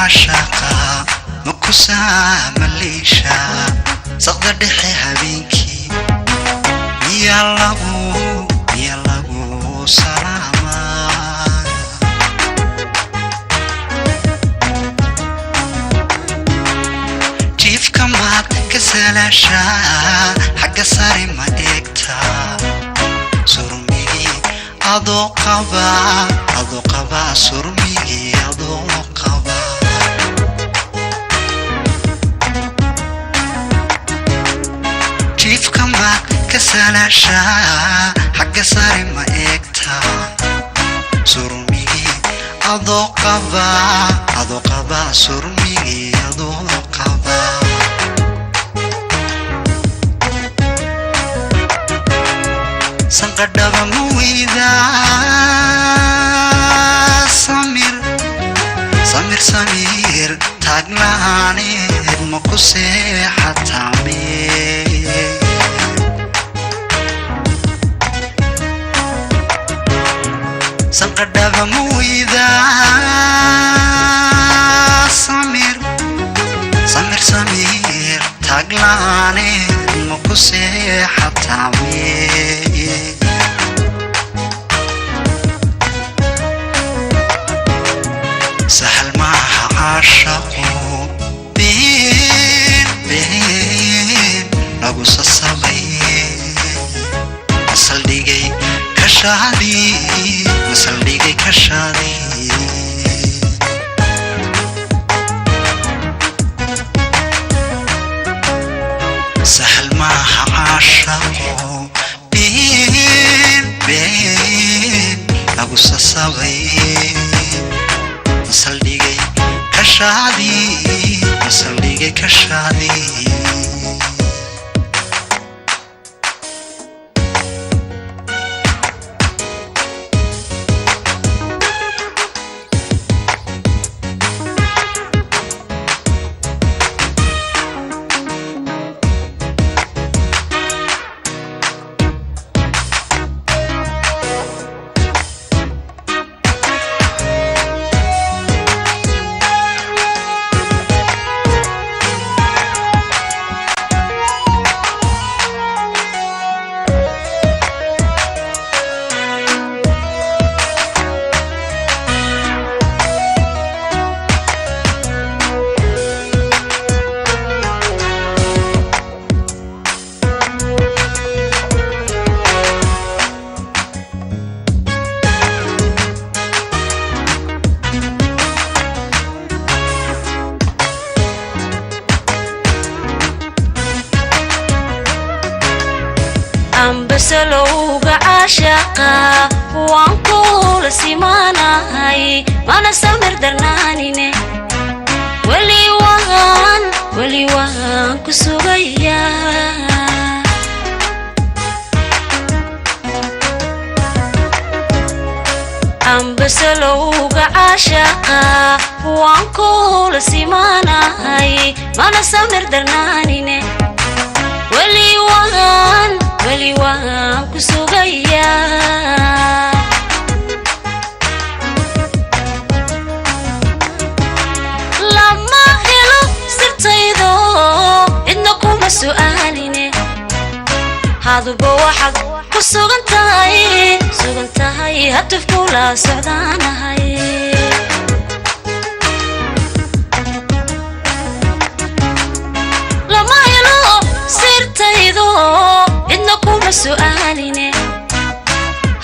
caashaqa makusa maleesha saqda dhexe habeenkii miya lagu salaama jiifka maad ka salaasha xagga sare ma eegta surmigi adoo qaba surmigi adoo qaba jiifka maad ka salaasha xagga sare ma eegta surmigi adoo qaba surmigi adoo qaba sanqadhaba muwida samir taaglaaneed maku seexatame sanqadhaba muwida samir taaglaaneed maku seexatame سهل معها عاشقو بين نقص الصغير مسل ديجي كشادي سهل معها عاشقو بين نقص الصغير مسل ديجي كشادي بسلوغ عاشقا وانكول سيماناي ما نسمر درنانيني ولي وان كسوغيا بسلوغ عاشقا وانكول سيماناي ما نسمر درنانيني ولي وان كسوغيا لما هلو سرتيدو إنكم سؤاليني هذا بواحد كسوغنتاي هتفكوا لا سعدانهاي لما هلو سرتيدو إنكم سؤاليني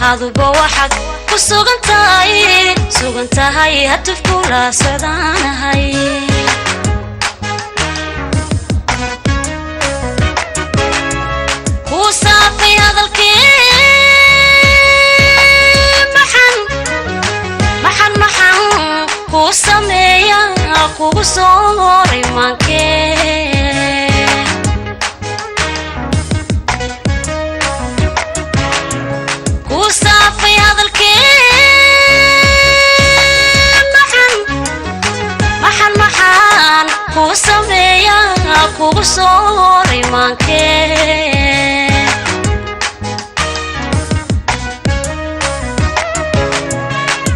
هذا بواحد كسوغنتاي هتفكوا لا سعدانهاي وصافي هذا الكيم محن وسميا وصوري مانكي وصافي هذا الكيم محن وسميا وصوري مانكي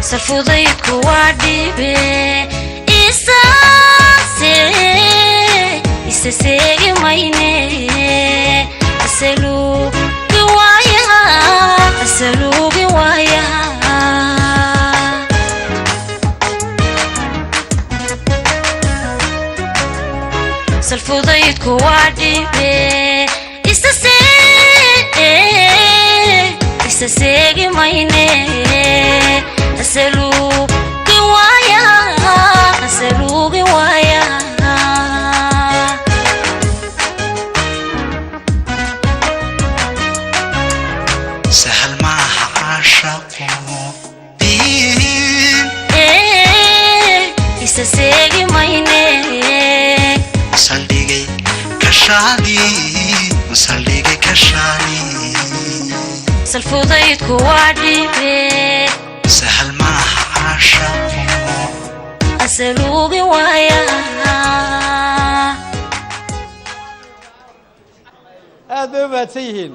سفوضيك وادي بي إسا salfudaydku waa dhibe istaseegi mayne asaluugi waaya sahal maaha caashaqo istaseegi mayne saldhigay kashaadi salfudaydku waa dhibe sahal maaha caashaqo asaluugi waaya aad bay u mahadsan yihiin